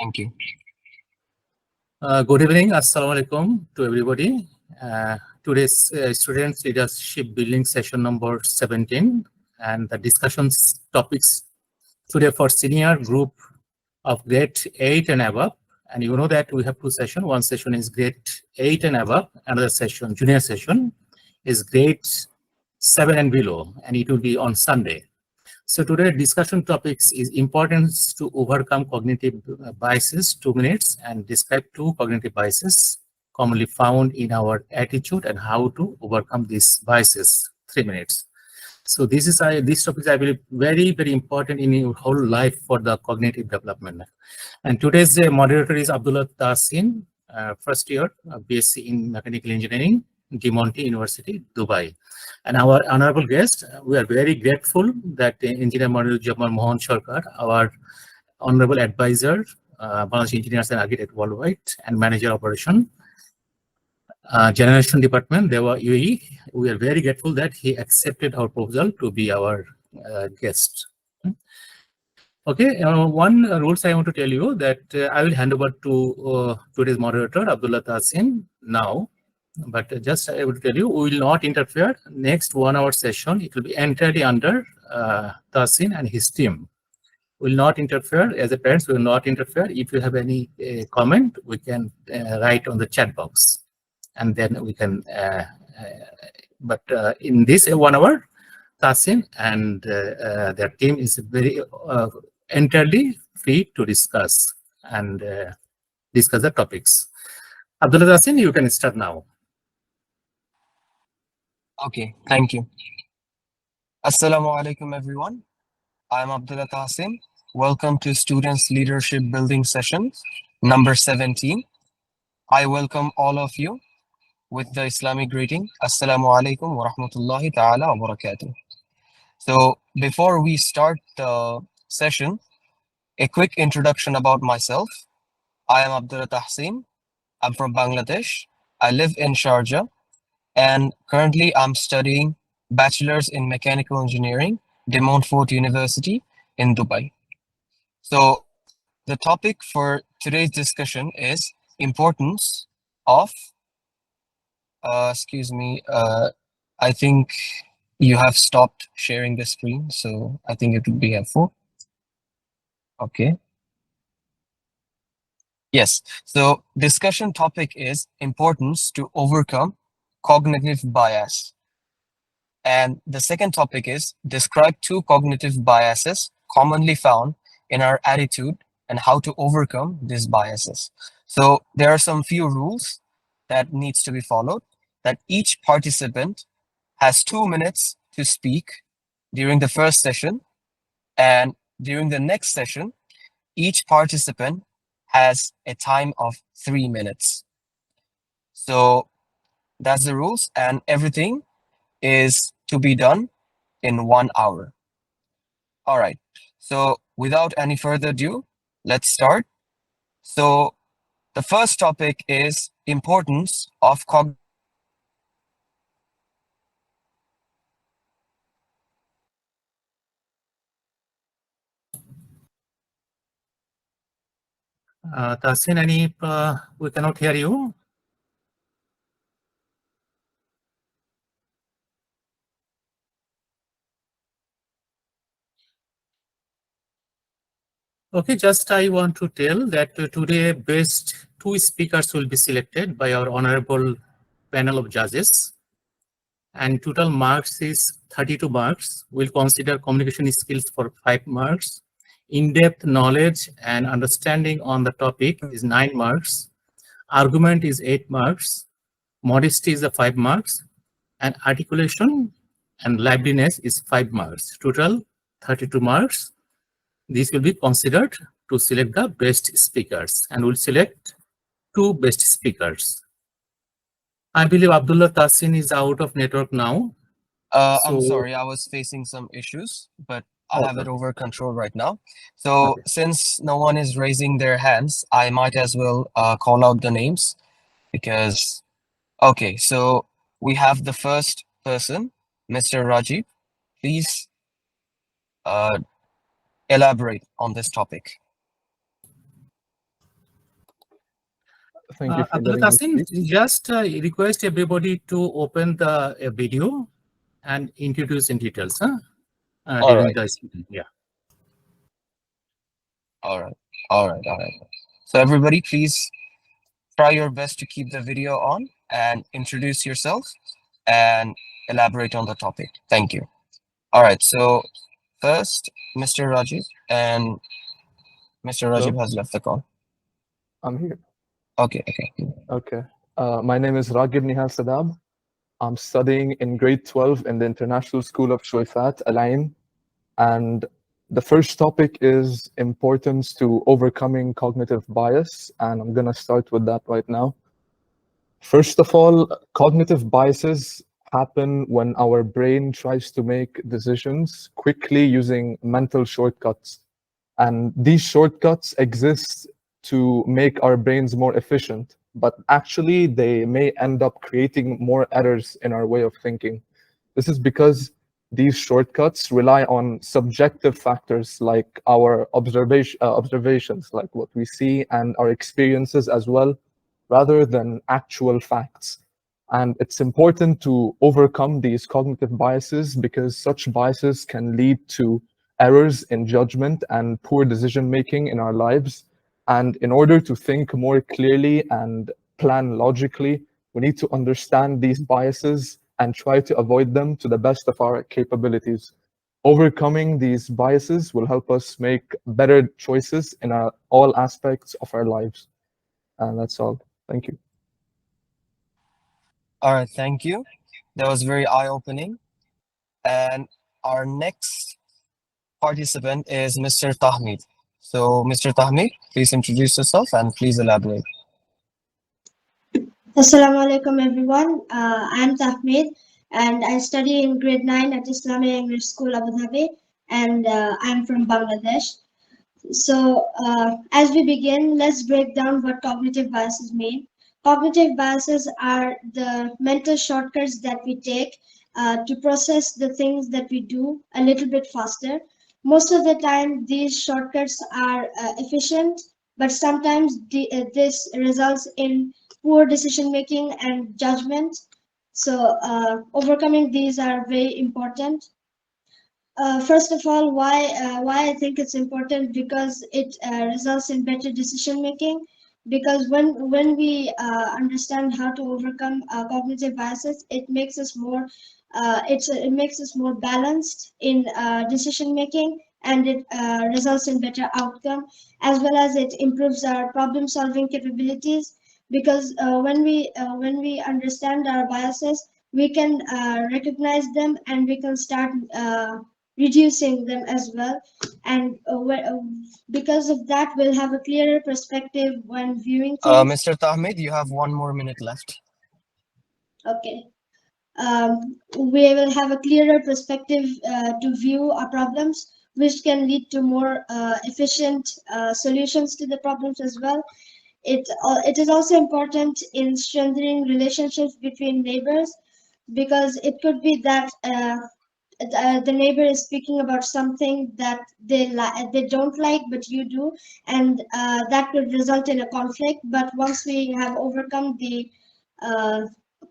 Thank you. Good evening, Assalamu alaikum to everybody. Today's Students Leadership Building session number 17, and the discussions topics today for senior group of grade 8 and above. And you know that we have two sessions. One session is grade 8 and above, another session, junior session, is grade 7 and below, and it will be on Sunday. So today's discussion topics is importance to overcome cognitive biases, 2 minutes, and describe 2 cognitive biases commonly found in our attitude and how to overcome these biases, 3 minutes. So this topic is, I believe, very, very important in your whole life for the cognitive development. And today's moderator is Abdullah Tahsin, first year B.Sc in Mechanical Engineering, De Monte University, Dubai. And our honorable guest, we are very grateful that Engineer Mohan Sarkar, our honorable advisor, Bangladeshi Engineers and Architects Worldwide, and Manager Operation, Generation Department, they were UAE. We are very grateful that he accepted our proposal to be our guest. Okay, one rules I want to tell you that I will hand over to today's moderator, Abdullah Tahsin, now. But just I would tell you, we will not interfere. Next 1 hour session, it will be entirely under Tahsin and his team. We will not interfere. As a parents, we will not interfere. If you have any comment, we can write on the chat box. And then we can, but in this 1 hour, Tahsin and their team is very entirely free to discuss and discuss the topics. Abdullah Tahsin, you can start now. Okay, thank you. Assalamu alaikum, everyone. I'm Abdullah Tahsin. Welcome to Students Leadership Building session number 17. I welcome all of you with the Islamic greeting. Assalamu alaikum wa rahmatullahi ta'ala wa barakatuh. So before we start the session, a quick introduction about myself. I am Abdullah Tahsin. I'm from Bangladesh. I live in Sharjah. And currently I'm studying Bachelor's in Mechanical Engineering, De Montfort University in Dubai. So the topic for today's discussion is importance of, I think you have stopped sharing the screen, so I think it would be helpful. Okay. Yes, so discussion topic is importance to overcome cognitive bias. And the second topic is describe 2 cognitive biases commonly found in our attitude and how to overcome these biases. So there are some few rules that needs to be followed, that each participant has 2 minutes to speak during the first session, and during the next session, each participant has a time of 3 minutes. So that's the rules, and everything is to be done in 1 hour. All right, so without any further ado, let's start. So the first topic is importance of cognitive. Tahsin, we cannot hear you. Okay, just I want to tell that today best 2 speakers will be selected by our honorable panel of judges. And total marks is 32 marks. We'll consider communication skills for 5 marks. In-depth knowledge and understanding on the topic is 9 marks. Argument is 8 marks. Modesty is 5 marks. And articulation and liveliness is 5 marks. Total 32 marks. This will be considered to select the best speakers, and we'll select 2 best speakers. I believe Abdullah Tahsin is out of network now. I'm sorry, I was facing some issues, but I have it over control right now. So since no one is raising their hands, I might as well call out the names because, okay, so we have the first person, Mr. Rajiv. Please elaborate on this topic. Thank you for Abdullah letting me Tahsin, speak. just request everybody to open the video and introduce in details All during right. the speaking. Yeah. All right. All right. All right. So everybody, please try your best to keep the video on and introduce yourself and elaborate on the topic. Thank you. All right. So first, Mr. Rajiv, and Mr. Rajiv Hello, has left the call. I'm here. Okay. Okay. Okay. My name is Ragib Nihal Sadab. I'm studying in grade 12 in the International School of Shuaifat, Al Ain. And the first topic is importance to overcoming cognitive bias. And I'm going to start with that right now. First of all, cognitive biases happen when our brain tries to make decisions quickly using mental shortcuts. And these shortcuts exist to make our brains more efficient, but actually they may end up creating more errors in our way of thinking. This is because these shortcuts rely on subjective factors like our observations, like what we see, and our experiences as well, rather than actual facts. And it's important to overcome these cognitive biases because such biases can lead to errors in judgment and poor decision making in our lives. And in order to think more clearly and plan logically, we need to understand these biases and try to avoid them to the best of our capabilities. Overcoming these biases will help us make better choices in all aspects of our lives. And that's all. Thank you. All right. Thank you. That was very eye-opening. And our next participant is Mr. Tahmid. So, Mr. Tahmid, please introduce yourself and please elaborate. Assalamu alaikum everyone. I'm Tahmid and I study in grade 9 at Islamic English School Abu Dhabi and I'm from Bangladesh. So as we begin, let's break down what cognitive biases mean. Cognitive biases are the mental shortcuts that we take to process the things that we do a little bit faster. Most of the time, these shortcuts are efficient, but sometimes this results in poor decision making and judgment. So overcoming these are very important. First of all, why I think it's important because it results in better decision making. Because when we understand how to overcome cognitive biases, it makes us more balanced in decision making, and it results in better outcome, as well as it improves our problem solving capabilities. Because when we understand our biases, we can recognize them and we can start reducing them as well. And because of that, we'll have a clearer perspective when viewing things. Mr. Tahmid, you have 1 more minute left. Okay. We will have a clearer perspective to view our problems, which can lead to more efficient solutions to the problems as well. It is also important in strengthening relationships between neighbors, because it could be that the neighbor is speaking about something that they don't like, but you do, and that could result in a conflict. But once we have overcome the uh,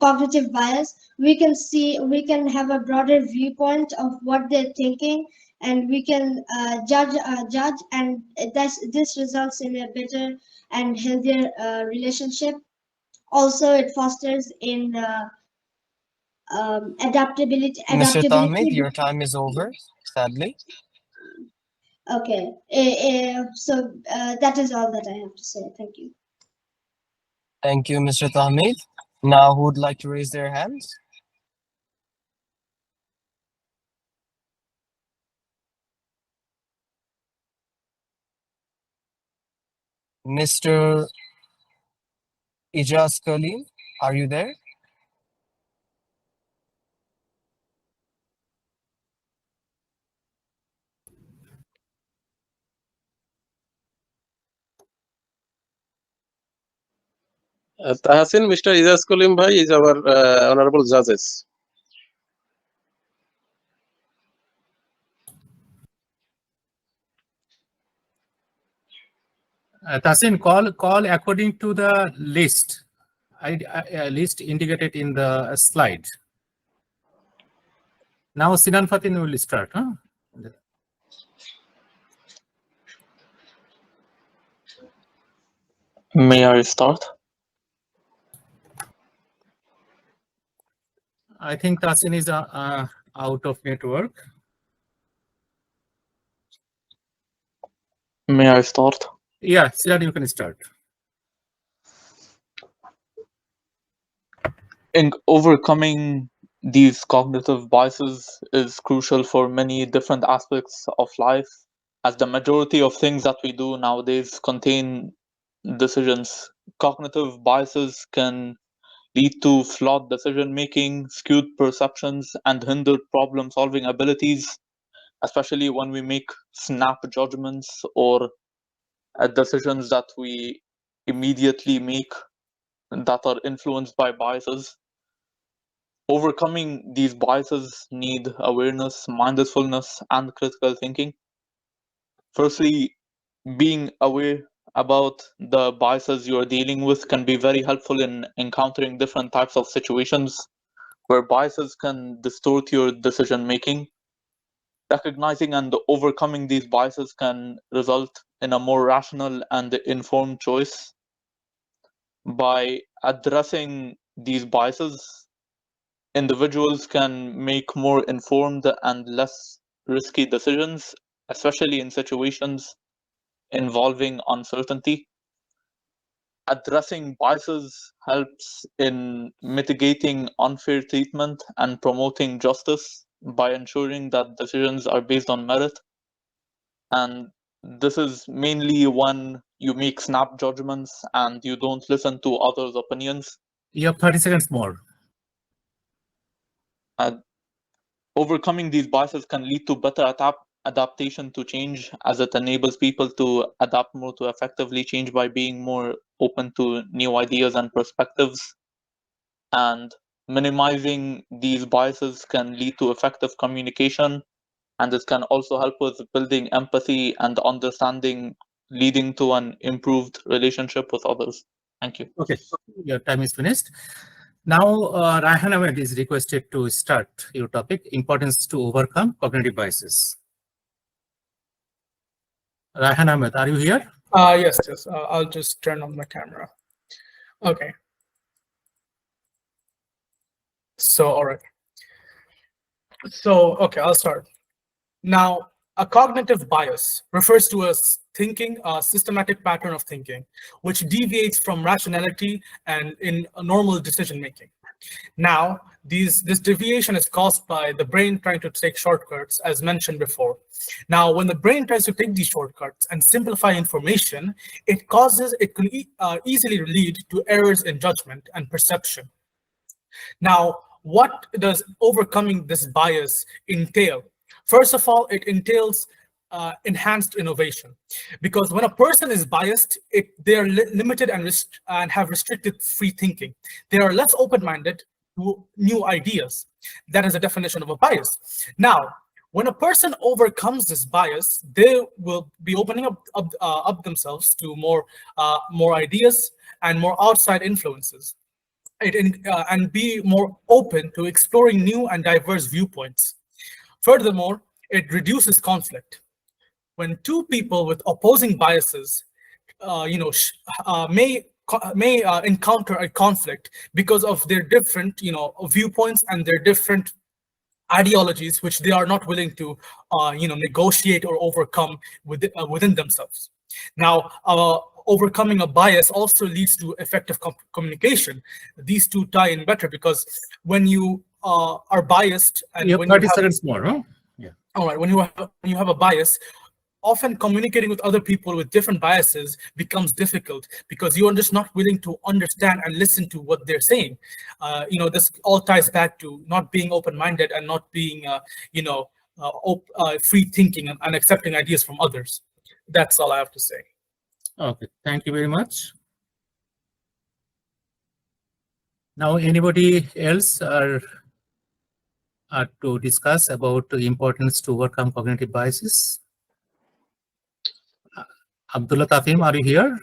cognitive bias, we can have a broader viewpoint of what they're thinking, and we can judge, and this results in a better and healthier relationship. Also, it fosters in adaptability. Mr. Tahmid, Adaptability. your time is over, sadly. Okay. So that is all that I have to say. Thank you. Thank you, Mr. Tahmid. Now, who would like to raise their hands? Mr. Ijaz Kalim, are you there? Tahsin, Mr. Ijaz Kolim bhai is our honorable judges. Tahsin, call according to the list. List indicated in the slide. Now Sinan Fatin will start. Huh? May I start? I think Tahsin is out of network. May I start? Yeah, Sinan, you can start. In overcoming these cognitive biases is crucial for many different aspects of life, as the majority of things that we do nowadays contain decisions. Cognitive biases can lead to flawed decision making, skewed perceptions, and hindered problem solving abilities, especially when we make snap judgments or decisions that we immediately make that are influenced by biases. Overcoming these biases need awareness, mindfulness, and critical thinking. Firstly, being aware about the biases you're dealing with can be very helpful in encountering different types of situations where biases can distort your decision making. Recognizing and overcoming these biases can result in a more rational and informed choice. By addressing these biases, individuals can make more informed and less risky decisions, especially in situations involving uncertainty. Addressing biases helps in mitigating unfair treatment and promoting justice by ensuring that decisions are based on merit. And this is mainly when you make snap judgments and you don't listen to others' opinions. You have 30 seconds more. Overcoming these biases can lead to better adaptation to change, as it enables people to adapt more to effectively change by being more open to new ideas and perspectives. And minimizing these biases can lead to effective communication, and it can also help with building empathy and understanding, leading to an improved relationship with others. Thank you. Okay, your time is finished. Now, Raihan Ahmed is requested to start your topic, importance to overcome cognitive biases. Raihan Ahmed, are you here? Yes. I'll just turn on my camera. Okay. So, all right. So, okay, I'll start. Now, a cognitive bias refers to a systematic pattern of thinking, which deviates from rationality and in a normal decision making. Now, this deviation is caused by the brain trying to take shortcuts, as mentioned before. Now, when the brain tries to take these shortcuts and simplify information, it can easily lead to errors in judgment and perception. Now, what does overcoming this bias entail? First of all, it entails enhanced innovation, because when a person is biased, they are limited and have restricted free thinking. They are less open-minded to new ideas. That is the definition of a bias. Now, when a person overcomes this bias, they will be opening up themselves to more ideas and more outside influences, and be more open to exploring new and diverse viewpoints. Furthermore, it reduces conflict. When two people with opposing biases, may encounter a conflict because of their different, viewpoints and their different ideologies, which they are not willing to, negotiate or overcome within themselves. Now, overcoming a bias also leads to effective communication. These two tie in better, because when you are biased and You have when 30 you have, seconds more, huh? Yeah. all right, when you have a bias, often communicating with other people with different biases becomes difficult, because you are just not willing to understand and listen to what they're saying. This all ties back to not being open-minded and not being, free thinking and accepting ideas from others. That's all I have to say. Okay, thank you very much. Now, anybody else are to discuss about the importance to overcome cognitive biases? Abdullah Tahsin, are you here?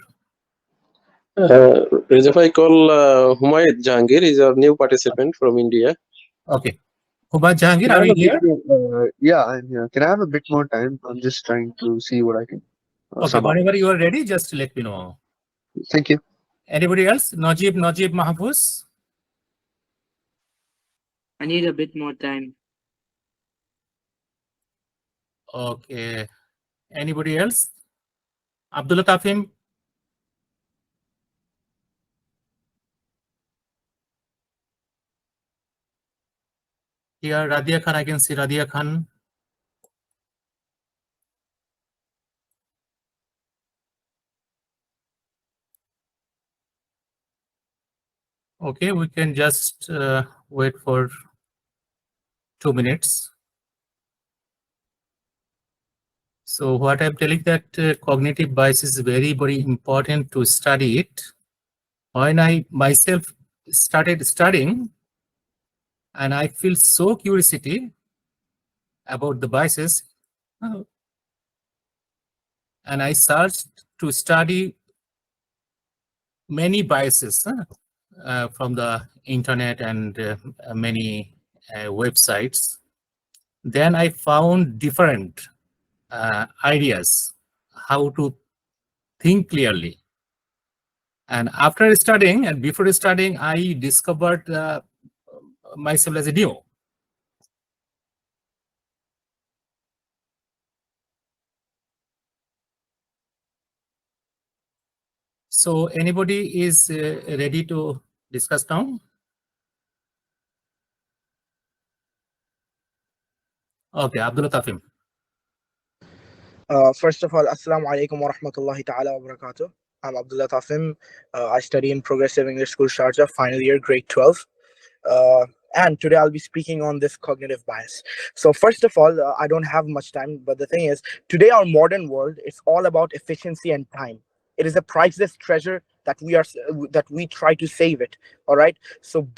Reza bhai, call Humayed Jahangir is our new participant from India. Okay. Humayed Jahangir, Can I are have you a bit here? more, yeah, I'm here. Can I have a bit more time? I'm just trying to see what I can Okay, sum up. whenever you are ready, just let me know. Thank you. Anybody else? Najib Mahfuz? I need a bit more time. Okay. Anybody else? Abdullah Tahsin? Here, Radia Khan, I can see Radia Khan. Okay, we can just wait for 2 minutes. So what I'm telling that cognitive bias is very, very important to study it. When I myself started studying, and I feel so curiosity about the biases, and I searched to study many biases from the internet and many websites. Then I found different ideas how to think clearly. And after studying and before studying, I discovered myself as a new. So anybody is ready to discuss now? Okay, Abdullah Tahsin. First of all, Assalamu alaikum wa rahmatullahi ta'ala wa barakatuh. I'm Abdullah Tahsin. I study in Progressive English School, Sharjah, final year, grade 12. And today I'll be speaking on this cognitive bias. So first of all, I don't have much time, but the thing is, today our modern world is all about efficiency and time. It is a priceless treasure that we try to save it. All right. So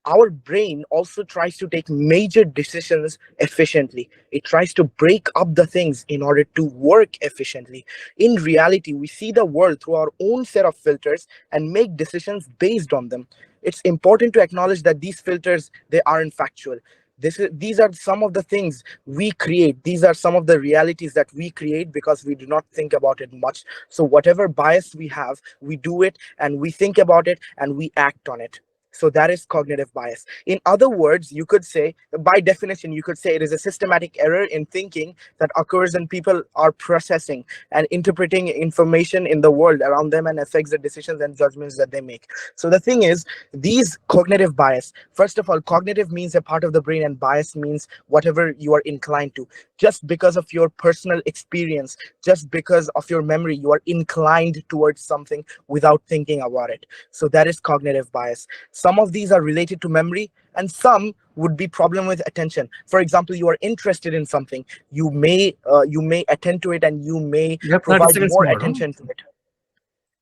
our brain also tries to take major decisions efficiently. It tries to break up the things in order to work efficiently. In reality, we see the world through our own set of filters and make decisions based on them. It's important to acknowledge that these filters, they aren't factual. These are some of the things we create. These are some of the realities that we create because we do not think about it much. So whatever bias we have, we do it and we think about it and we act on it. So that is cognitive bias. In other words, you could say, by definition, you could say it is a systematic error in thinking that occurs when people are processing and interpreting information in the world around them and affects the decisions and judgments that they make. So the thing is, these cognitive bias, first of all, cognitive means a part of the brain and bias means whatever you are inclined to. Just because of your personal experience, just because of your memory, you are inclined towards something without thinking about it. So that is cognitive bias. Some of these are related to memory and some would be problem with attention. For example, you are interested in something, you may attend to it and you may provide more attention to it.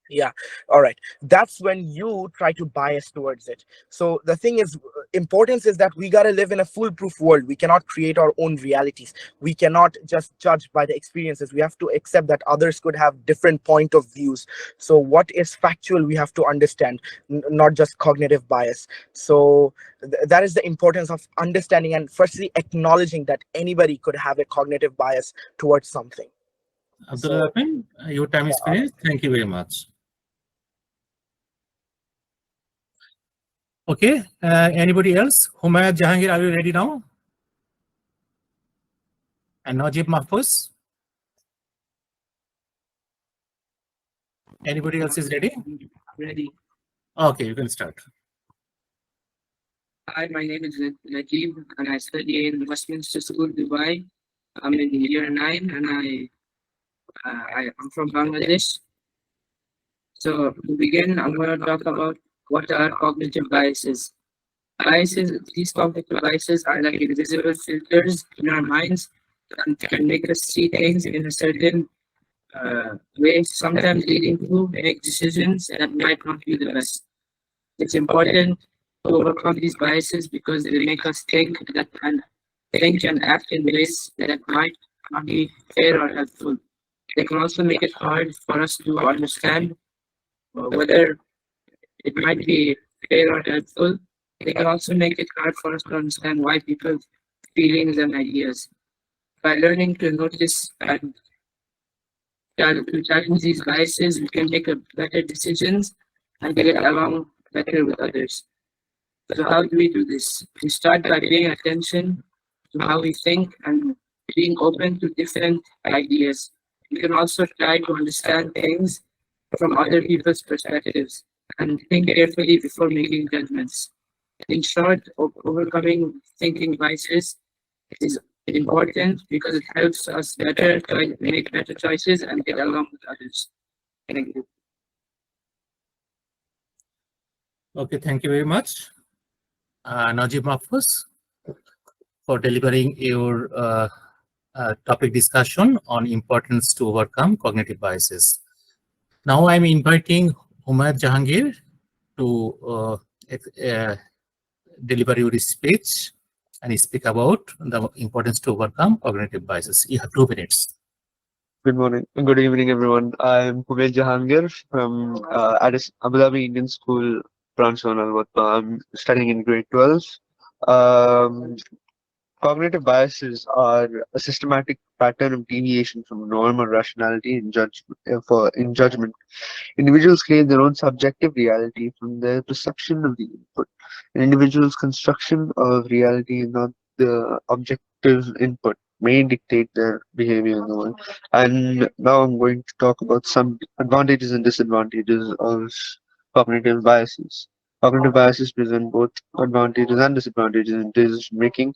Yeah. All right. That's when you try to bias towards it. So the thing is, importance is that we got to live in a foolproof world. We cannot create our own realities. We cannot just judge by the experiences. We have to accept that others could have different point of views. So what is factual, we have to understand, not just cognitive bias. So that is the importance of understanding and firstly acknowledging that anybody could have a cognitive bias towards something. Abdullah Tahsin, your time is finished. Thank you very much. Okay, anybody else? Humayed Jahangir, are you ready now? And Najib Mahfuz? Anybody else is ready? Ready. Okay, you can start. Hi, my name is Najib, and I study in Westminster School, Dubai. I'm in year 9, and I'm from Bangladesh. So to begin, I'm going to talk about what are cognitive biases. These cognitive biases are like invisible filters in our minds and can make us see things in a certain way, sometimes leading to make decisions that might not be the best. It's important to overcome these biases because they make us think and act in ways that might not be fair or helpful. They can also make it hard for us to understand whether it might be fair or helpful. They can also make it hard for us to understand why people's feelings and ideas. By learning to notice and to challenge these biases, we can make better decisions and get along better with others. So how do we do this? We start by paying attention to how we think and being open to different ideas. We can also try to understand things from other people's perspectives and think carefully before making judgments. In short, overcoming thinking biases is important because it helps us better try to make better choices and get along with others. Thank you. Okay, thank you very much, Najib Mahfouz, for delivering your topic discussion on importance to overcome cognitive biases. Now I'm inviting Humayat Jahangir to deliver your speech and speak about the importance to overcome cognitive biases. You have 2 minutes. Good morning, good evening, everyone. I'm Humayat Jahangir from Abu Dhabi Indian School, branch on Al-Watba. I'm studying in grade 12. Cognitive biases are a systematic pattern of deviation from norm or rationality in judgment. Individuals claim their own subjective reality from their perception of the input. An individual's construction of reality is not the objective input may dictate their behavior in the world. And now I'm going to talk about some advantages and disadvantages of cognitive biases. Cognitive biases present both advantages and disadvantages in decision making.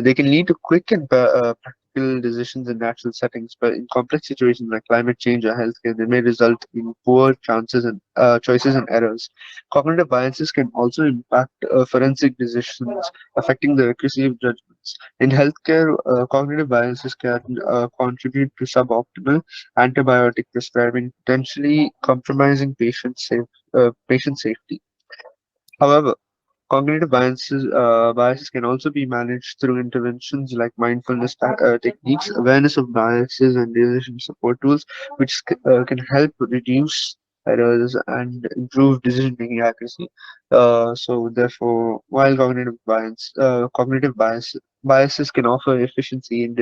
They can lead to quick and practical decisions in natural settings, but in complex situations like climate change or healthcare, they may result in poor chances and choices and errors. Cognitive biases can also impact forensic decisions, affecting the accuracy of judgments. In healthcare, cognitive biases can contribute to suboptimal antibiotic prescribing, potentially compromising patient safety. However, cognitive biases can also be managed through interventions like mindfulness techniques, awareness of biases, and decision support tools, which can help reduce errors and improve decision-making accuracy. So, therefore, while biases can offer efficiency in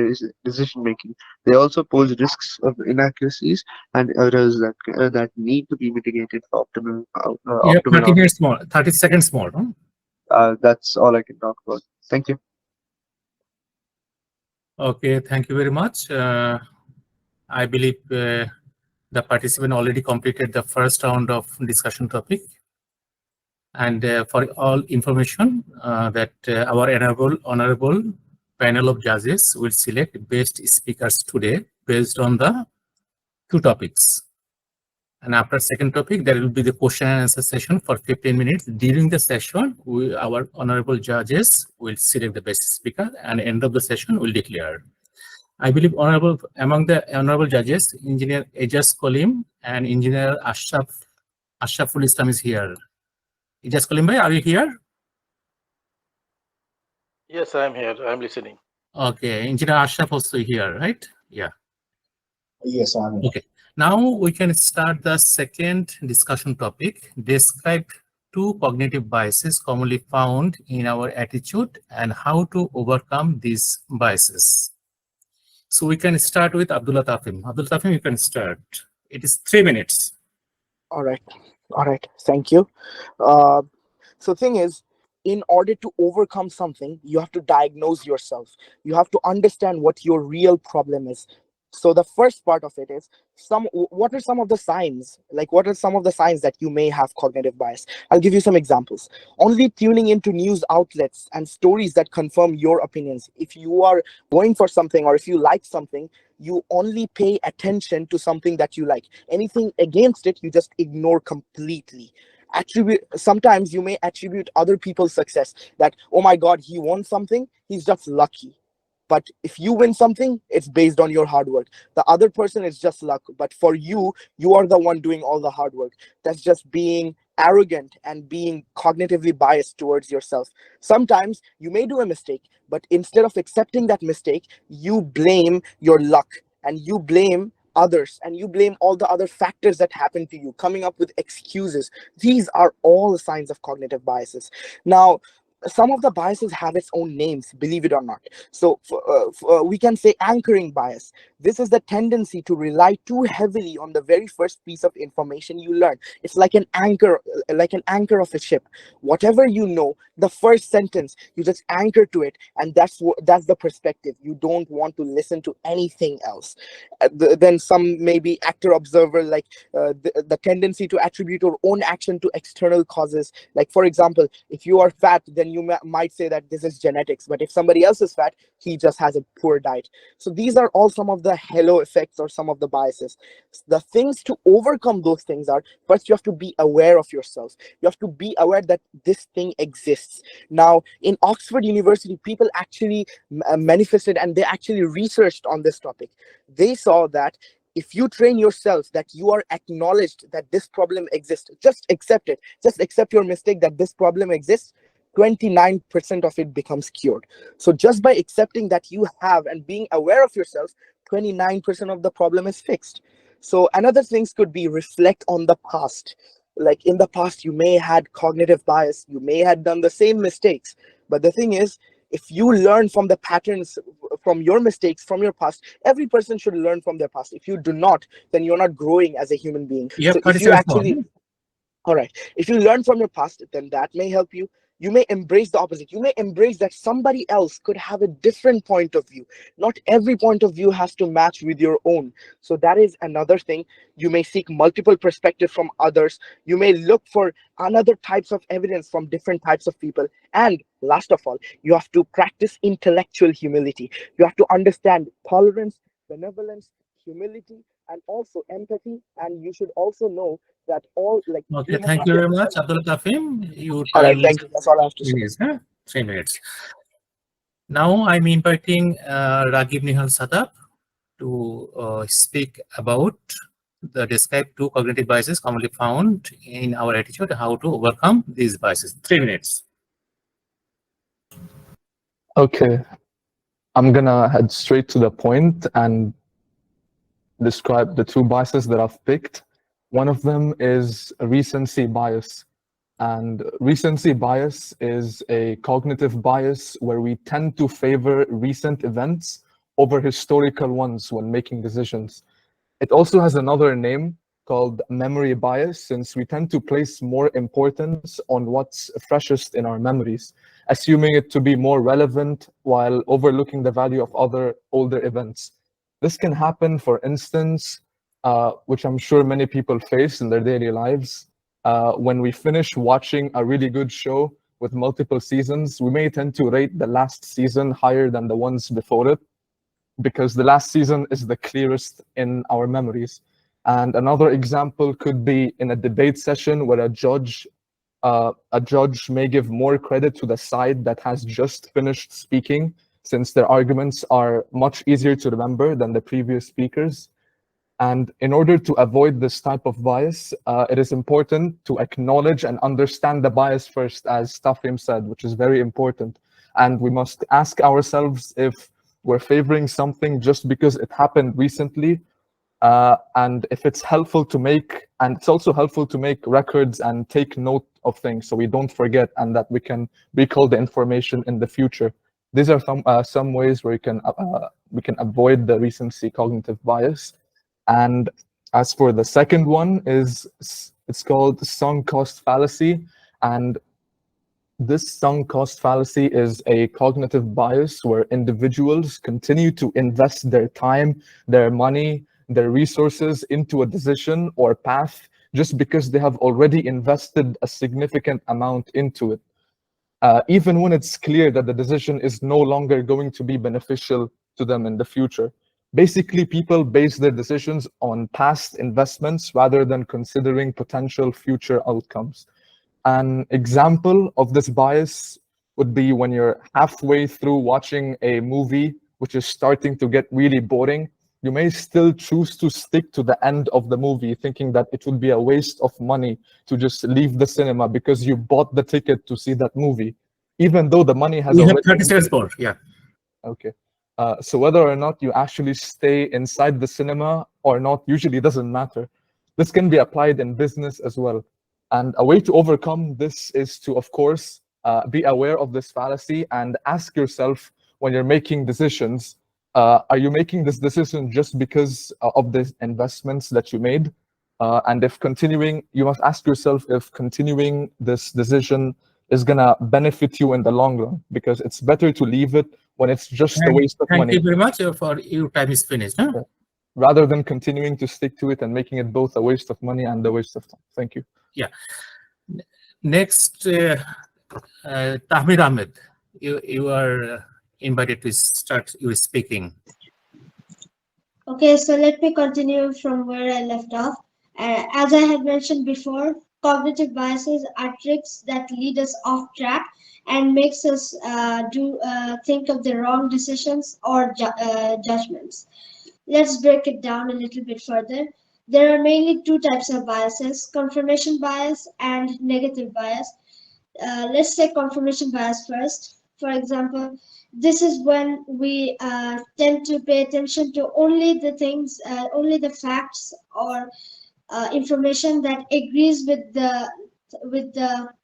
decision-making, they also pose risks of inaccuracies and errors that need to be mitigated for You have optimal 30 minutes more, 30 seconds more. that's all I can talk about. Thank you. Okay, thank you very much. I believe the participant already completed the first round of discussion topic. And for all information that our honorable panel of judges will select best speakers today based on the 2 topics. And after second topic, there will be the question and answer session for 15 minutes. During the session, our honorable judges will select the best speaker, and end of the session will declare. I believe among the honorable judges, Engineer Ejaz Kolim and Engineer Ashraful Islam is here. Ejaz Kolim bhai, are you here? Yes, I'm here. I'm listening. Okay, Engineer Ashraf also here, right? Yeah. Yes, I'm here. Okay. Now we can start the second discussion topic. Describe 2 cognitive biases commonly found in our attitude and how to overcome these biases. So we can start with Abdullah Tahsin. Abdullah Tahsin, you can start. It is 3 minutes. All right. Thank you. So thing is, in order to overcome something, you have to diagnose yourself. You have to understand what your real problem is. So the first part of it is what are some of the signs? Like, what are some of the signs that you may have cognitive bias? I'll give you some examples. Only tuning into news outlets and stories that confirm your opinions. If you are going for something or if you like something, you only pay attention to something that you like. Anything against it, you just ignore completely. Sometimes you may attribute other people's success that, oh my God, he won something, he's just lucky. But if you win something, it's based on your hard work. The other person is just luck. But for you, you are the one doing all the hard work. That's just being arrogant and being cognitively biased towards yourself. Sometimes you may do a mistake, but instead of accepting that mistake, you blame your luck and you blame others and you blame all the other factors that happen to you, coming up with excuses. These are all signs of cognitive biases. Now, some of the biases have its own names, believe it or not. So we can say anchoring bias. This is the tendency to rely too heavily on the very first piece of information you learn. It's like an anchor of a ship. Whatever you know, the first sentence, you just anchor to it, and that's the perspective. You don't want to listen to anything else. Then some maybe actor observer, like the tendency to attribute your own action to external causes. Like, for example, if you are fat, then you might say that this is genetics, but if somebody else is fat, he just has a poor diet. So these are all some of the halo effects or some of the biases. The things to overcome those things are, first you have to be aware of yourself. You have to be aware that this thing exists. Now, in Oxford University, people actually manifested and they actually researched on this topic. They saw that if you train yourself that you are acknowledged that this problem exists, just accept it, just accept your mistake that this problem exists, 29% of it becomes cured. So just by accepting that you have and being aware of yourself, 29% of the problem is fixed. So another things could be reflect on the past. Like in the past, you may had cognitive bias, you may have done the same mistakes. But the thing is, if you learn from the patterns, from your mistakes, from your past, every person should learn from their past. If you do not, then you're not growing as a human being. So if you actually, all right, if you learn from your past, then that may help you. You may embrace the opposite. You may embrace that somebody else could have a different point of view. Not every point of view has to match with your own. So that is another thing. You may seek multiple perspectives from others. You may look for another types of evidence from different types of people. And last of all, you have to practice intellectual humility. You have to understand tolerance, benevolence, humility, and also empathy. And you should also know that all, like, Okay, thank you very much, Abdullah Tahsin. Your all right, time thank you. That's all I have to say. is 3 minutes. Now I'm inviting Raghib Nihal Sadab to speak about the describe 2 cognitive biases commonly found in our attitude, how to overcome these biases. 3 minutes. Okay, I'm gonna head straight to the point and describe the 2 biases that I've picked. One of them is recency bias. And recency bias is a cognitive bias where we tend to favor recent events over historical ones when making decisions. It also has another name called memory bias, since we tend to place more importance on what's freshest in our memories, assuming it to be more relevant while overlooking the value of other older events. This can happen, for instance, which I'm sure many people face in their daily lives. When we finish watching a really good show with multiple seasons, we may tend to rate the last season higher than the ones before it, because the last season is the clearest in our memories. And another example could be in a debate session where a judge may give more credit to the side that has just finished speaking, since their arguments are much easier to remember than the previous speakers. And in order to avoid this type of bias, it is important to acknowledge and understand the bias first, as Tafim said, which is very important. And we must ask ourselves if we're favoring something just because it happened recently, and if it's helpful to make, and it's also helpful to make records and take note of things so we don't forget and that we can recall the information in the future. These are some ways where we can avoid the recency cognitive bias. And as for the second one, it's called sunk cost fallacy. And this sunk cost fallacy is a cognitive bias where individuals continue to invest their time, their money, their resources into a decision or path just because they have already invested a significant amount into it, even when it's clear that the decision is no longer going to be beneficial to them in the future. Basically, people base their decisions on past investments rather than considering potential future outcomes. An example of this bias would be when you're halfway through watching a movie which is starting to get really boring. You may still choose to stick to the end of the movie, thinking that it would be a waste of money to just leave the cinema because you bought the ticket to see that movie, even though the money has We have already 30 seconds more, yeah. Okay. So whether or not you actually stay inside the cinema or not usually doesn't matter. This can be applied in business as well. And a way to overcome this is to, of course, be aware of this fallacy and ask yourself when you're making decisions, are you making this decision just because of the investments that you made? And if continuing, you must ask yourself if continuing this decision is gonna benefit you in the long run, because it's better to leave it when it's just a waste of Thank money. you very much for your time is finished. Huh? Rather than continuing to stick to it and making it both a waste of money and a waste of time. Thank you. Yeah. Next, Tahmid Ahmed, you are invited to start your speaking. Okay, so let me continue from where I left off. As I had mentioned before, cognitive biases are tricks that lead us off track and makes us think of the wrong decisions or judgments. Let's break it down a little bit further. There are mainly two types of biases: confirmation bias and negative bias. Let's take confirmation bias first. For example, this is when we tend to pay attention to only the facts or information that agrees with the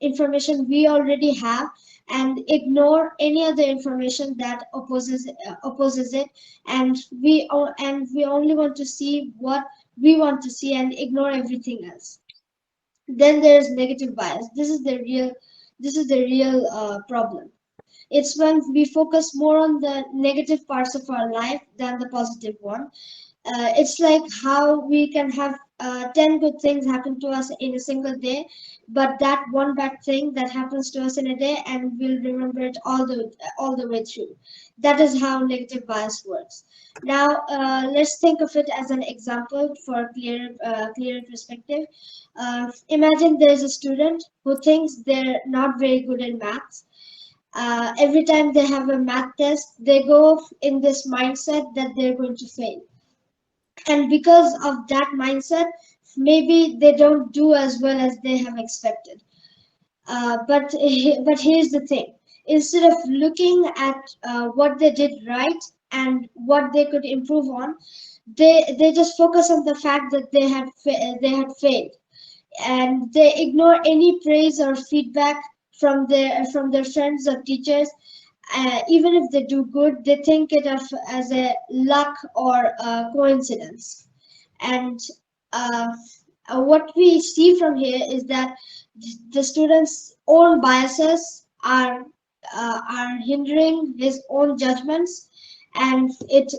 information we already have, and ignore any other information that opposes it, and we only want to see what we want to see and ignore everything else. Then there's negative bias. This is the real problem. It's when we focus more on the negative parts of our life than the positive one. It's like how we can have 10 good things happen to us in a single day, but that one bad thing that happens to us in a day, and we'll remember it all the way through. That is how negative bias works. Now, let's think of it as an example for clearer perspective. Imagine there's a student who thinks they're not very good in maths. Every time they have a math test, they go in this mindset that they're going to fail. And because of that mindset, maybe they don't do as well as they have expected. But here's the thing: instead of looking at what they did right and what they could improve on, they just focus on the fact that they had failed, and they ignore any praise or feedback from their friends or teachers. Even if they do good, they think it of as a luck or a coincidence. And what we see from here is that the student's own biases are hindering his own judgments, and it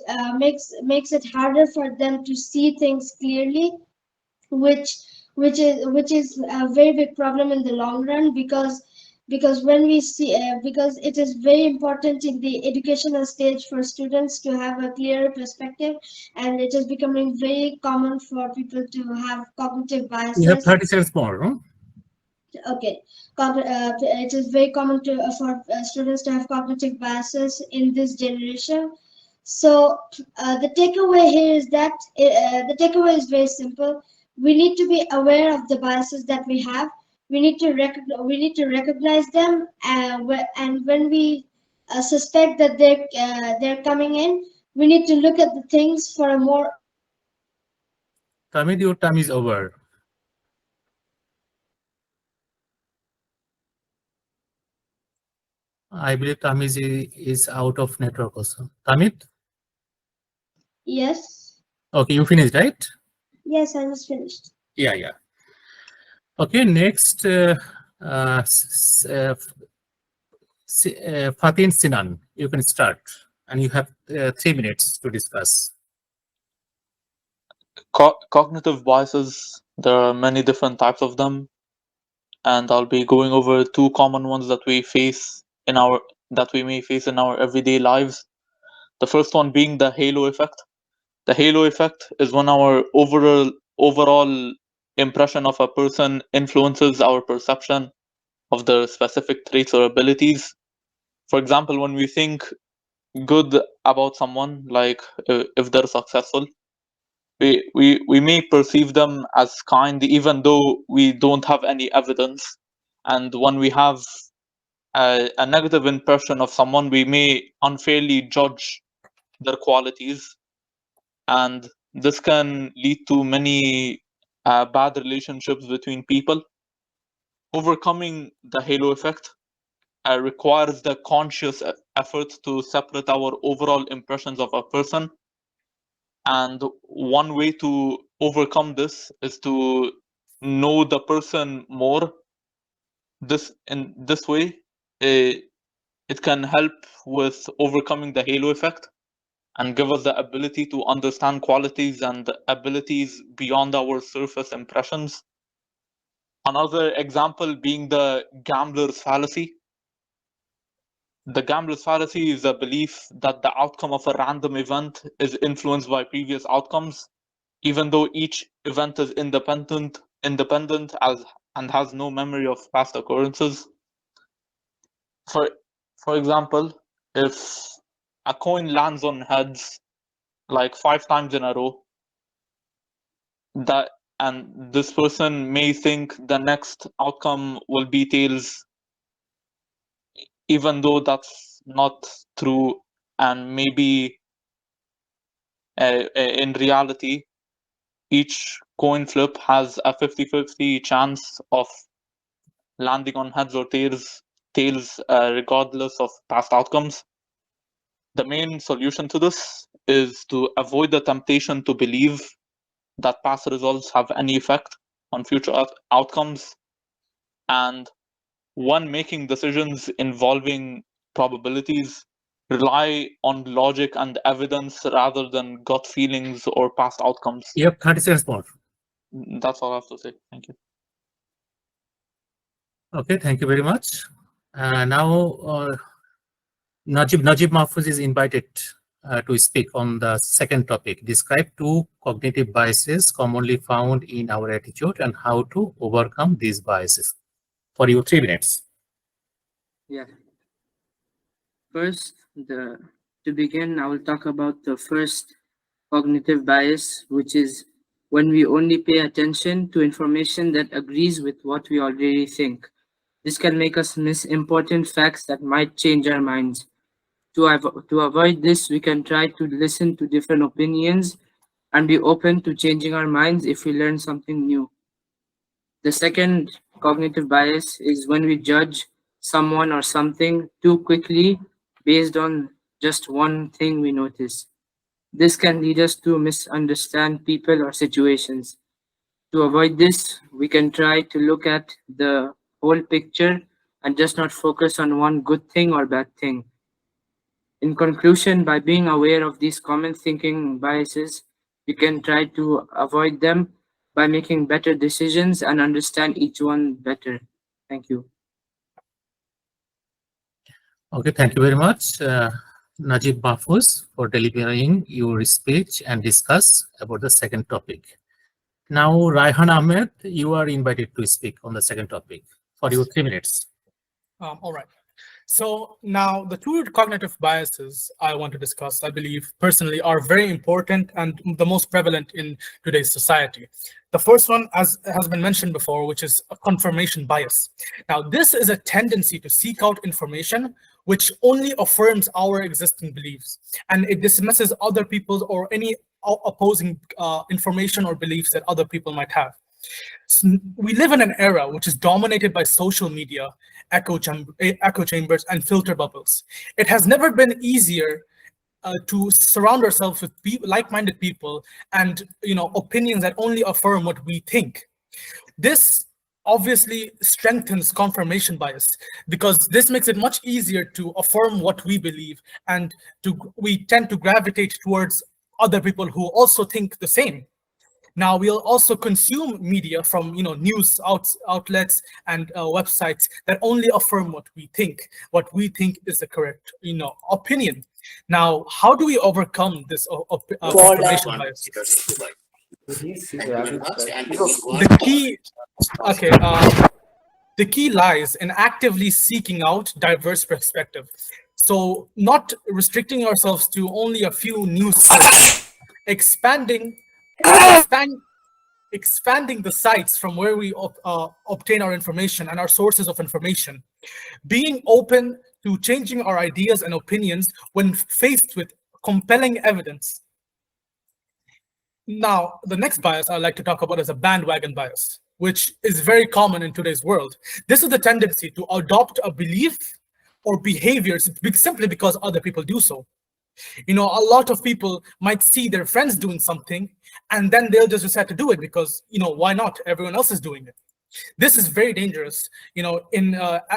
makes it harder for them to see things clearly, which which is a very big problem in the long run, because when we see because it is very important in the educational stage for students to have a clearer perspective, and it is becoming very common for people to have cognitive biases. You have 30 seconds more. Huh? Okay, it is very common for students to have cognitive biases in this generation. So the takeaway here is that the takeaway is very simple. We need to be aware of the biases that we have. We need to recognize them, and when we suspect that they're coming in, we need to look at the things for a more. Tamid, your time is over. I believe Tamid is out of network also. Tamid? Yes. Okay, you finished, right? Yes, I was finished. Yeah. Okay, next, Fatin Sinan, you can start, and you have 3 minutes to discuss. Cognitive biases, there are many different types of them, and I'll be going over 2 common ones that we may face in our everyday lives. The first one being the halo effect. The halo effect is when our overall impression of a person influences our perception of their specific traits or abilities. For example, when we think good about someone, like if they're successful, we may perceive them as kind even though we don't have any evidence. And when we have a negative impression of someone, we may unfairly judge their qualities, and this can lead to many bad relationships between people. Overcoming the halo effect requires the conscious effort to separate our overall impressions of a person. And one way to overcome this is to know the person more. In this way, it can help with overcoming the halo effect and give us the ability to understand qualities and abilities beyond our surface impressions. Another example being the gambler's fallacy. The gambler's fallacy is a belief that the outcome of a random event is influenced by previous outcomes, even though each event is independent and has no memory of past occurrences. For example, if a coin lands on heads like 5 times in a row, and this person may think the next outcome will be tails, even though that's not true, and maybe in reality each coin flip has a 50-50 chance of landing on heads or tails regardless of past outcomes. The main solution to this is to avoid the temptation to believe that past results have any effect on future outcomes, and when making decisions involving probabilities, rely on logic and evidence rather than gut feelings or past outcomes. You have 30 seconds more. That's all I have to say. Thank you. Okay, thank you very much. Now, Najib Mahfouz is invited to speak on the second topic. Describe 2 cognitive biases commonly found in our attitude and how to overcome these biases. For you, 3 minutes. Yeah. First, to begin, I will talk about the first cognitive bias, which is when we only pay attention to information that agrees with what we already think. This can make us miss important facts that might change our minds. To avoid this, we can try to listen to different opinions and be open to changing our minds if we learn something new. The second cognitive bias is when we judge someone or something too quickly based on just one thing we notice. This can lead us to misunderstand people or situations. To avoid this, we can try to look at the whole picture and just not focus on one good thing or bad thing. In conclusion, by being aware of these common thinking biases, we can try to avoid them by making better decisions and understand each one better. Thank you. Okay, thank you very much, Najib Mahfouz, for delivering your speech and discuss about the second topic. Now, Raihan Ahmed, you are invited to speak on the second topic. For your 3 minutes. All right. So now the 2 cognitive biases I want to discuss, I believe personally, are very important and the most prevalent in today's society. The first one, as has been mentioned before, which is a confirmation bias. Now, this is a tendency to seek out information which only affirms our existing beliefs, and it dismisses other people's or any opposing information or beliefs that other people might have. So we live in an era which is dominated by social media, echo chambers, and filter bubbles. It has never been easier to surround ourselves with like-minded people and opinions that only affirm what we think. This obviously strengthens confirmation bias because this makes it much easier to affirm what we believe, and we tend to gravitate towards other people who also think the same. Now we'll also consume media from news outlets and websites that only affirm what we think is the correct opinion. Now, how do we overcome this confirmation bias? The key lies in actively seeking out diverse perspective. So not restricting ourselves to only a few news sources, expanding the sites from where we obtain our information and our sources of information, being open to changing our ideas and opinions when faced with compelling evidence. Now, the next bias I'd like to talk about is a bandwagon bias, which is very common in today's world. This is the tendency to adopt a belief or behaviors simply because other people do so. You know, a lot of people might see their friends doing something and then they'll just decide to do it because, you know, why not? Everyone else is doing it. This is very dangerous, you know,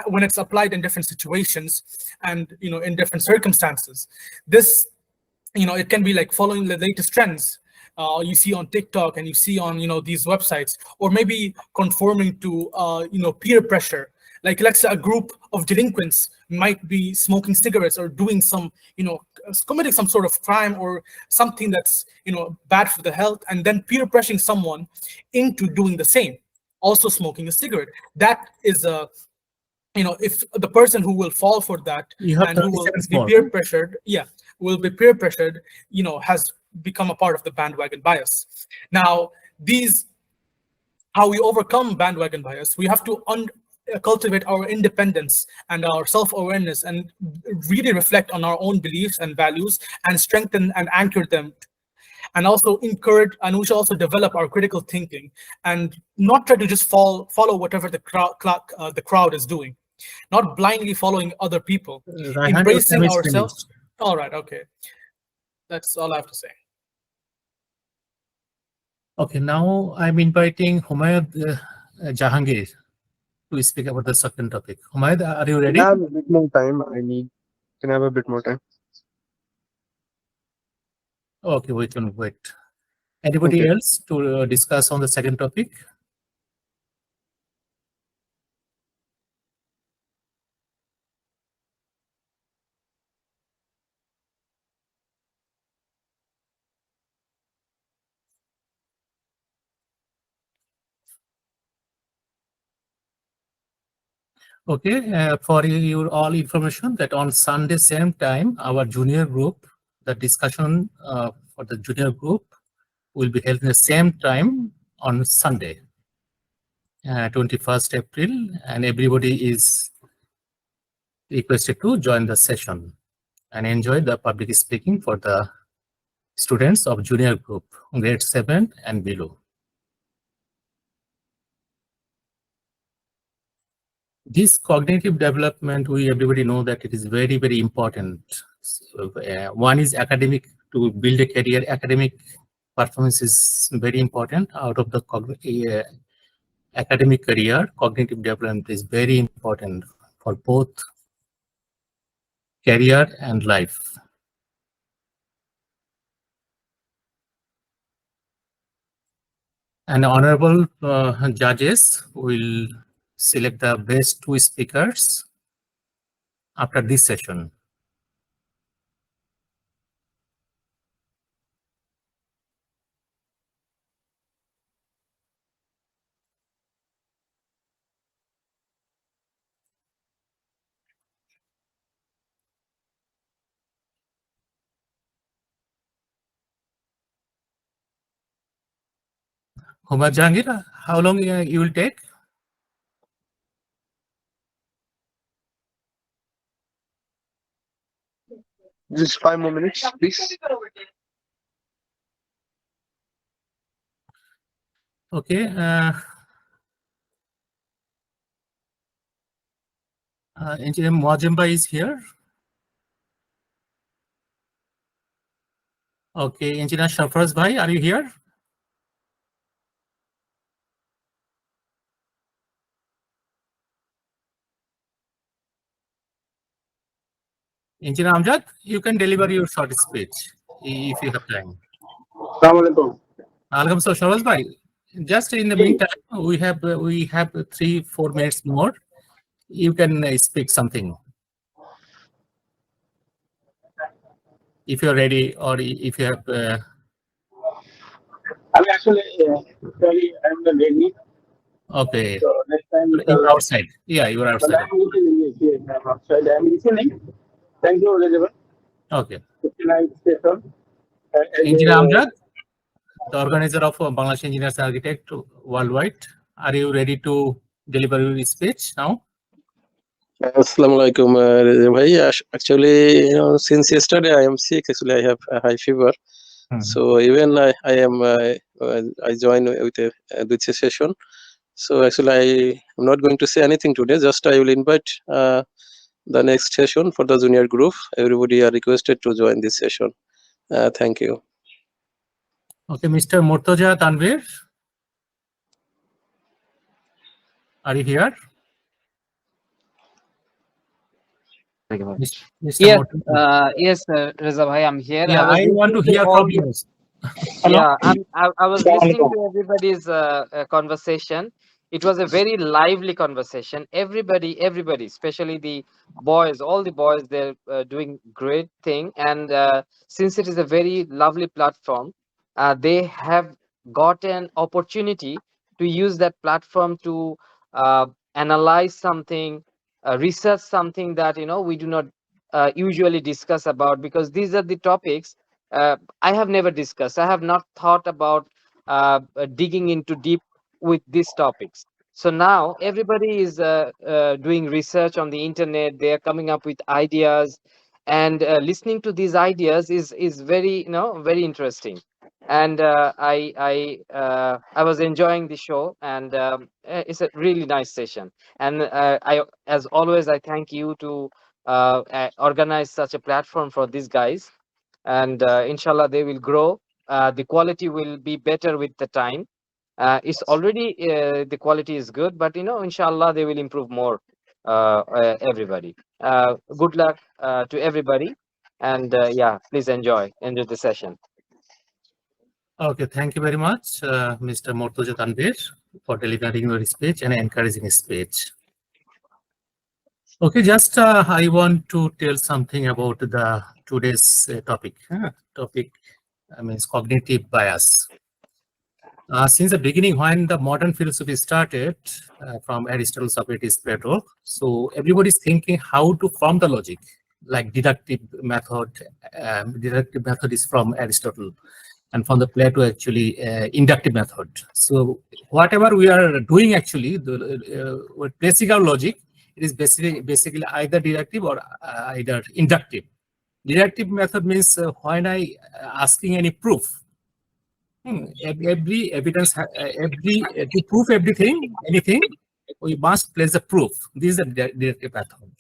when it's applied in different situations and, you know, in different circumstances. This, you know, it can be like following the latest trends you see on TikTok and you see on, you know, these websites, or maybe conforming to, you know, peer pressure. Like, let's say a group of delinquents might be smoking cigarettes or doing some, you know, committing some sort of crime or something that's, you know, bad for the health, and then peer pressuring someone into doing the same, also smoking a cigarette. That is a, you know, if the person who will fall for that and who will be peer pressured, will be peer pressured, you know, has become a part of the bandwagon bias. Now, how we overcome bandwagon bias, we have to cultivate our independence and our self-awareness and really reflect on our own beliefs and values and strengthen and anchor them, and also encourage, and we should also develop our critical thinking and not try to just follow whatever the crowd is doing, not blindly following other people, embracing ourselves. All right, okay, that's all I have to say. Okay, now I'm inviting Humayad Jahangir to speak about the second topic. Humayad, are you ready? I have a bit more time. Can I have a bit more time? Okay, we can wait. Anybody else to discuss on the second topic? Okay, for your all information that on Sunday same time, our junior group, the discussion for the junior group will be held in the same time on Sunday, 21st April, and everybody is requested to join the session and enjoy the public speaking for the students of junior group, grade 7 and below. This cognitive development, we everybody know that it is very, very important. So, one is academic, to build a career. Academic performance is very important. Out of the academic career, cognitive development is very important for both career and life. And honorable judges will select the best 2 speakers after this session. Humayad Jahangir, how long you will take? Just 5 more minutes, please. Okay. Engineer Mwajemba is here. Okay, Engineer Shafraz Bhai, are you here? Engineer Amjad, you can deliver your short speech if you have time. Assalamualaikum. Alaikum salam, Shafraz Bhai. Just in the meantime, we have 3-4 minutes more. You can speak something if you're ready, or if you have. I'm actually I'm the lady. Okay. So next time You're outside. Yeah, you are outside. But I'm listening. Yes, I'm outside. I'm listening. Thank you, Elizabeth. Okay. Engineer Amjad, the organizer of Bangladesh Engineers and Architects Worldwide, are you ready to deliver your speech now? Assalamu alaikum, bhai. Actually, since yesterday I am sick. Actually, I have a high fever. So even I am I join with a session. So actually, I am not going to say anything today. Just I will invite the next session for the junior group. Everybody are requested to join this session. Thank you. Okay, Mr. Murtaza Tanvir, are you here? Mr. Yes, Murtaza. yes, Reza bhai, I'm here. Yeah, I was I want to listening to hear all from the, you. yeah, I was listening to everybody's conversation. It was a very lively conversation. Everybody, especially the boys, all the boys, they're doing great thing. And since it is a very lovely platform, they have got an opportunity to use that platform to analyze something, research something that we do not usually discuss about, because these are the topics I have never discussed. I have not thought about digging into deep with these topics. So now everybody is doing research on the internet. They are coming up with ideas, and listening to these ideas is very very interesting. And I was enjoying the show, and it's a really nice session. And I, as always, I thank you to organize such a platform for these guys, and inshallah they will grow. The quality will be better with the time. It's already the quality is good, but inshallah they will improve more. Everybody, good luck to everybody, and yeah, please enjoy the session. Okay, thank you very much, Mr. Murtaza Tanvir, for delivering your speech and encouraging speech. Okay, just I want to tell something about the today's topic. Topic means cognitive bias. Since the beginning, when the modern philosophy started from Aristotle, Socrates, Plato, so everybody's thinking how to form the logic, like deductive method. Deductive method is from Aristotle, and from the Plato actually inductive method. So whatever we are doing actually, we're placing our logic. It is basically either deductive or either inductive. Deductive method means when I asking any proof. Every evidence, to prove anything, we must place a proof. This is a deductive method.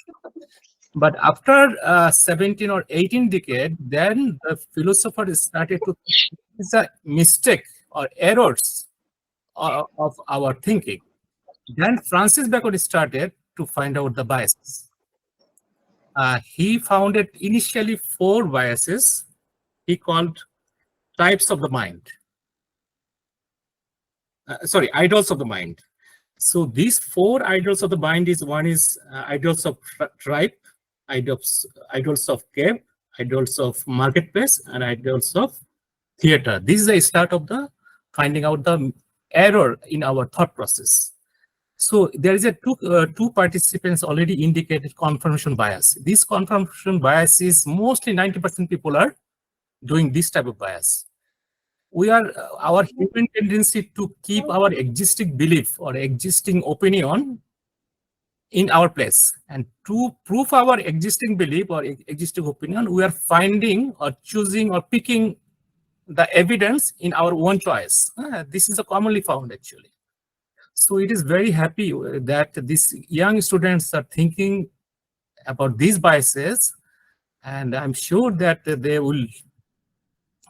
But after 17 or 18 decade, then the philosophers started to think it's a mistake or errors of our thinking. Then Francis Bacon started to find out the biases. He founded initially 4 biases he called types of the mind. Sorry, idols of the mind. So these 4 idols of the mind is one is idols of tribe, idols of cave, idols of marketplace, and idols of theater. This is the start of the finding out the error in our thought process. So there is a two participants already indicated confirmation bias. This confirmation bias is mostly 90% people are doing this type of bias. We are our human tendency to keep our existing belief or existing opinion in our place, and to prove our existing belief or existing opinion, we are finding or choosing or picking the evidence in our own choice. This is a commonly found actually. So it is very happy that these young students are thinking about these biases, and I'm sure that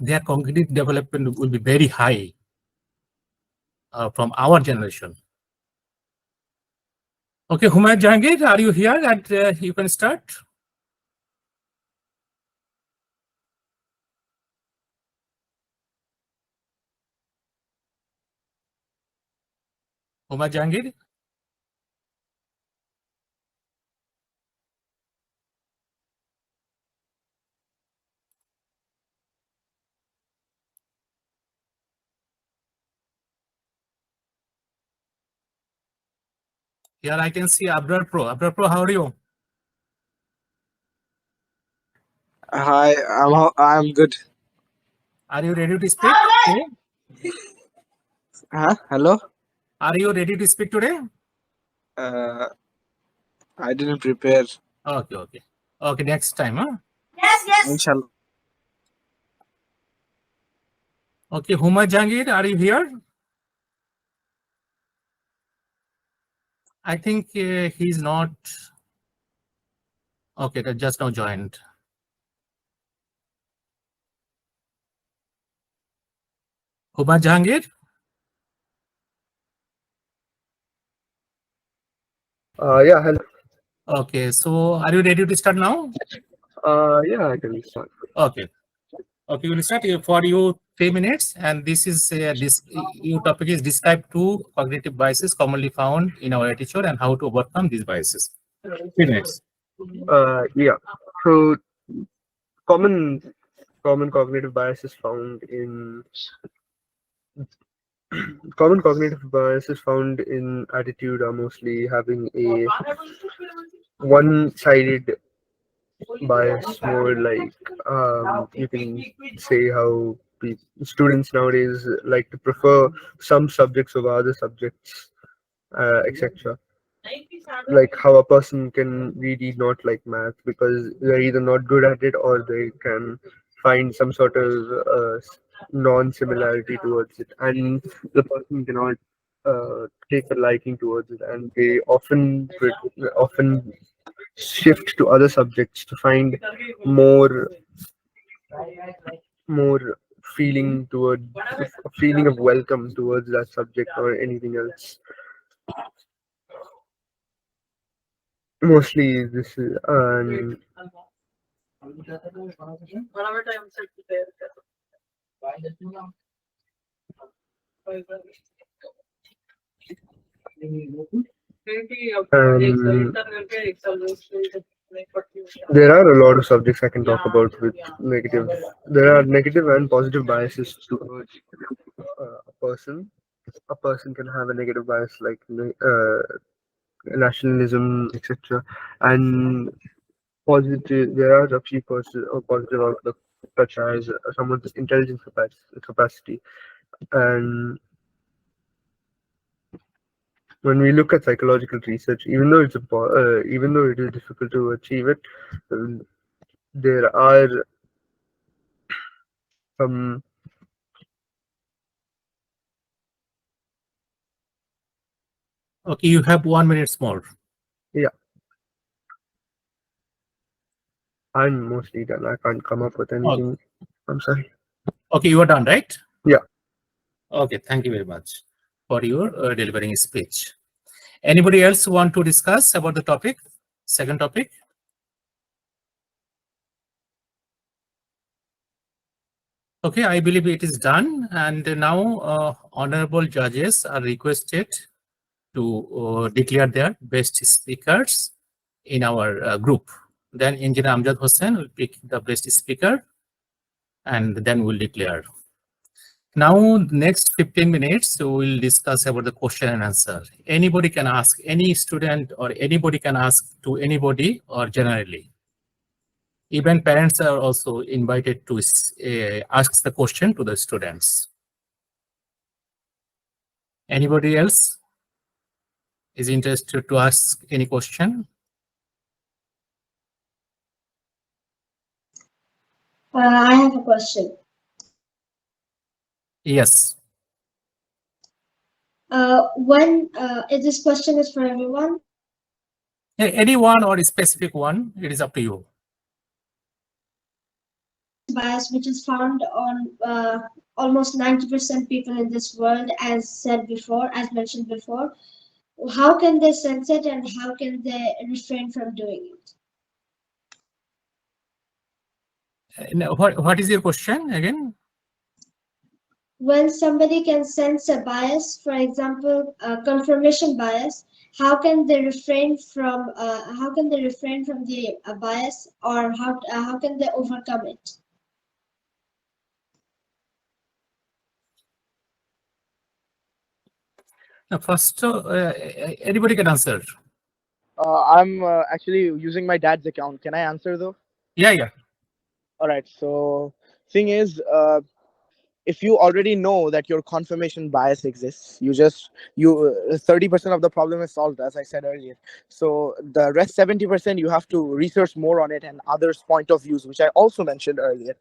their cognitive development will be very high from our generation. Okay, Humayun Jahangir, are you here? And you can start. Humayun Jahangir? Here I can see Abrar Pro. Abrar Pro, how are you? Hi, I'm good. Are you ready to speak today? Hello. Are you ready to speak today? I didn't prepare. Okay, okay. Okay, next time, huh? Inshallah. Okay, Huma Jangir, are you here? I think he's not. Okay, that just now joined. Huma Jangir? Yeah, hello. Okay, so are you ready to start now? Yeah, I can start. Okay. Okay, we'll start for you 3 minutes, and this is your topic is describe two cognitive biases commonly found in our attitude and how to overcome these biases. 3 minutes. Yeah. So common cognitive biases found in common cognitive biases found in attitude are mostly having a one-sided bias, more like you can say how students nowadays like to prefer some subjects over other subjects, etc. Like how a person can really not like math because they're either not good at it or they can find some sort of non-similarity towards it, and the person cannot take a liking towards it, and they often shift to other subjects to find more more feeling toward a feeling of welcome towards that subject or anything else. Mostly this is and there are a lot of subjects I can talk about with negative. There are negative and positive biases towards a person. A person can have a negative bias like nationalism, etc. And positive, there are a few positive outlook, such as someone's intelligence capacity. And when we look at psychological research, even though even though it is difficult to achieve it, um, there are some Okay, you have 1 minute more. yeah. I'm mostly done. I can't come up with anything. Okay. I'm sorry. Okay, you are done, right? Yeah. Okay, thank you very much for your delivering speech. Anybody else want to discuss about the topic? Second topic? Okay, I believe it is done, and now honorable judges are requested to declare their best speakers in our group. Then Engineer Amjad Hossain will pick the best speaker, and then we'll declare. Now, next 15 minutes, we'll discuss about the question and answer. Anybody can ask, any student or anybody can ask to anybody or generally. Even parents are also invited to ask the question to the students. Anybody else is interested to ask any question? I have a question. Yes. If this question is for everyone? Anyone or a specific one, it is up to you. Bias which is found on almost 90% people in this world, as said before, as mentioned before. How can they sense it and how can they refrain from doing it? Now, what is your question again? When somebody can sense a bias, for example, confirmation bias, how can they refrain from the bias, or how can they overcome it? Now, first, anybody can answer. I'm actually using my dad's account. Can I answer though? Yeah, yeah. All right. So, thing is, if you already know that your confirmation bias exists, you 30% of the problem is solved, as I said earlier. So the rest 70%, you have to research more on it and others' point of views, which I also mentioned earlier.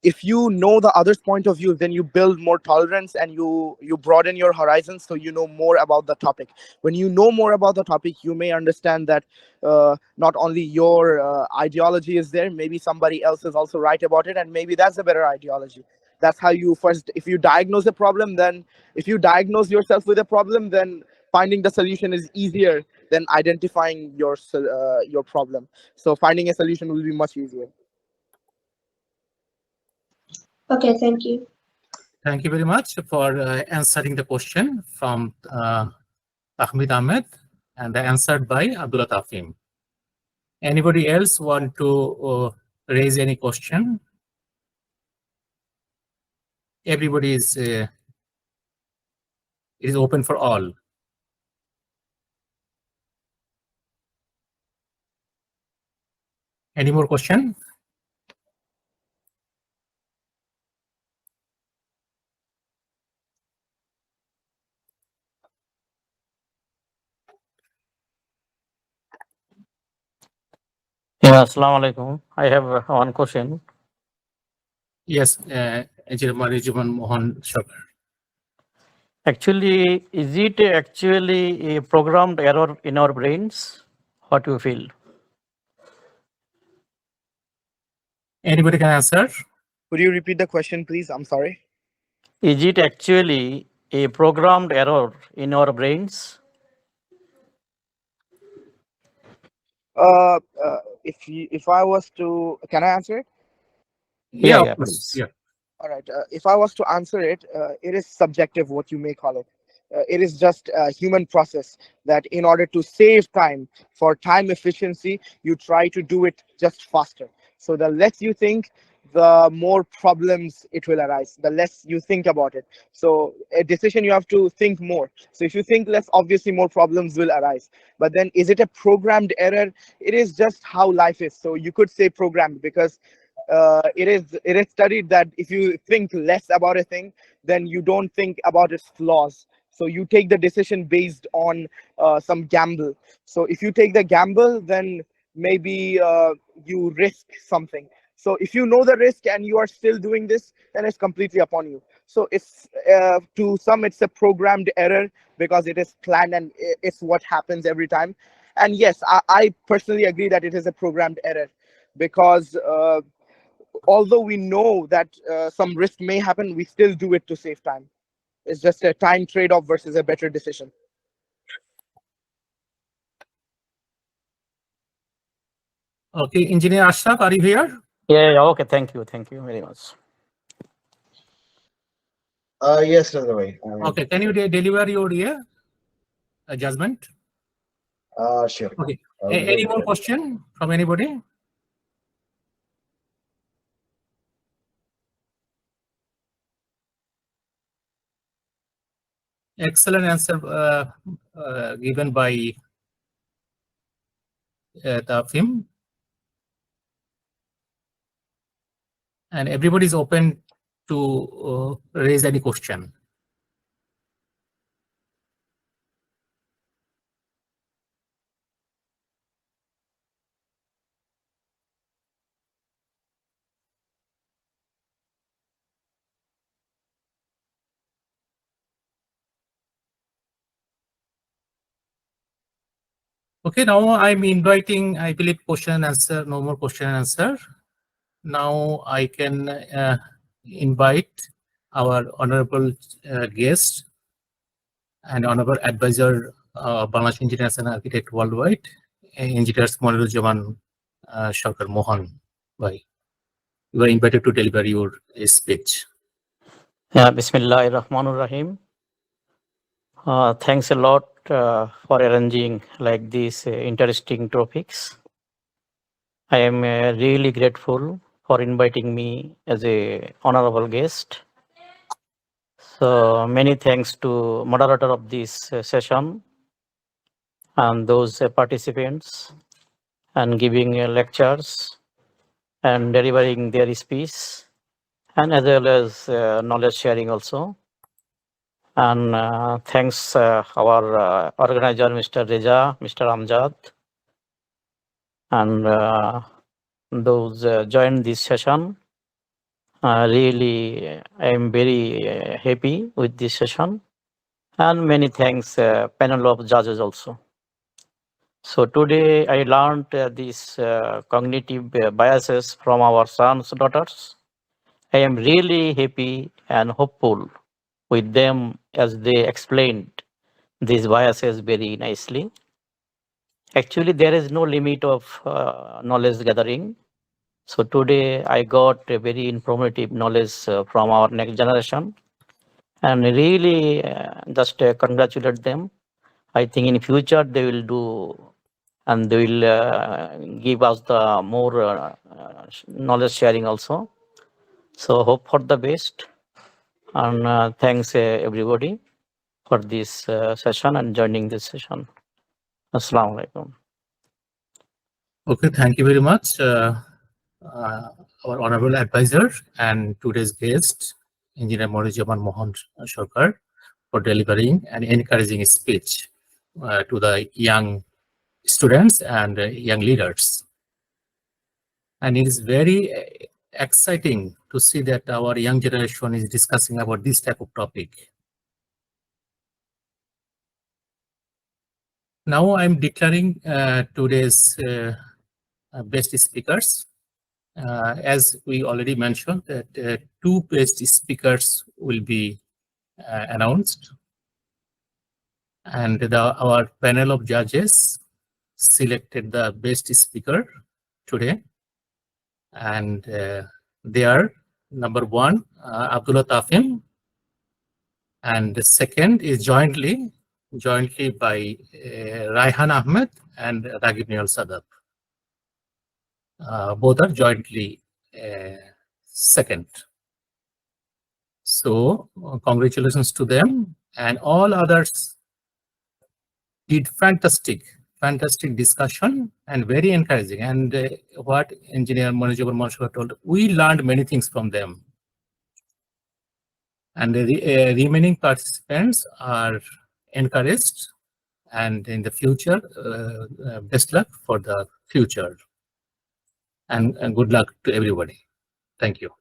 If you know the other's point of view, then you build more tolerance and you broaden your horizons, so you know more about the topic. When you know more about the topic, you may understand that not only your ideology is there, maybe somebody else is also right about it, and maybe that's a better ideology. That's how you first, if you diagnose a problem, then if you diagnose yourself with a problem, then finding the solution is easier than identifying your problem. So finding a solution will be much easier. Okay, thank you. Thank you very much for answering the question from Ahmed Ahmed and answered by Abdullah Tahsin. Anybody else want to raise any question? Everybody is open for all. Any more question? Yeah, Assalamu alaikum. I have one question. Yes, Engineer Mohan Shakar. Actually, is it actually a programmed error in our brains? What do you feel? Anybody can answer? Could you repeat the question, please? I'm sorry. Is it actually a programmed error in our brains? If I was to, can I answer it? Yeah, Yeah, of course. please. Yeah. All right. If I was to answer it, it is subjective, what you may call it. It is just a human process that in order to save time, for time efficiency, you try to do it just faster. So the less you think, the more problems it will arise, the less you think about it. So a decision, you have to think more. So if you think less, obviously more problems will arise. But then is it a programmed error? It is just how life is. So you could say programmed, because it is studied that if you think less about a thing, then you don't think about its flaws. So you take the decision based on some gamble. So if you take the gamble, then maybe you risk something. So if you know the risk and you are still doing this, then it's completely upon you. So it's to some, it's a programmed error because it is planned and it's what happens every time. And yes, I personally agree that it is a programmed error, because although we know that some risk may happen, we still do it to save time. It's just a time trade-off versus a better decision. Okay, Engineer Ashraf, are you here? Yeah, okay. Thank you very much. Yes, Ranaway. Okay, can you deliver your judgment? Sure. Okay. Any more question from anybody? Excellent answer given by Tafim. And everybody is open to raise any question. Okay, now I'm inviting, I believe, question and answer, no more question and answer. Now I can invite our honorable guest and honorable advisor, Bangladesh Engineers and Architect Worldwide, Engineers Mohan Shakar Mohan. Bhai, you are invited to deliver your speech. Yeah, Bismillahirrahmanirrahim. Thanks a lot for arranging like these interesting topics. I am really grateful for inviting me as a honorable guest. So many thanks to moderator of this session and those participants and giving lectures and delivering their speech and as well as knowledge sharing also. And thanks our organizer, Mr. Reza, Mr. Amjad, and those joined this session. Really, I am very happy with this session. And many thanks panel of judges also. So today I learned these cognitive biases from our sons, daughters. I am really happy and hopeful with them as they explained these biases very nicely. Actually, there is no limit of knowledge gathering. So today I got a very informative knowledge from our next generation, and really just congratulate them. I think in future they will do, and they will give us the more knowledge sharing also. So hope for the best, and thanks everybody for this session and joining this session. Assalamu alaikum. Okay, thank you very much, our honorable advisor and today's guest, Engineer Morijaman Mohan Sarkar, for delivering an encouraging speech to the young students and young leaders. And it is very exciting to see that our young generation is discussing about this type of topic. Now I'm declaring today's best speakers. As we already mentioned, that two best speakers will be announced, and our panel of judges selected the best speaker today, and they are number one, Abdullah Tahsin, and the second is jointly by Raihan Ahmed and Ragib Niyal Sadab. Both are jointly second. So congratulations to them, and all others did fantastic discussion and very encouraging. And what Engineer Manager Manshur told, we learned many things from them. And the remaining participants are encouraged, and in the future, best luck for the future, and good luck to everybody. Thank you.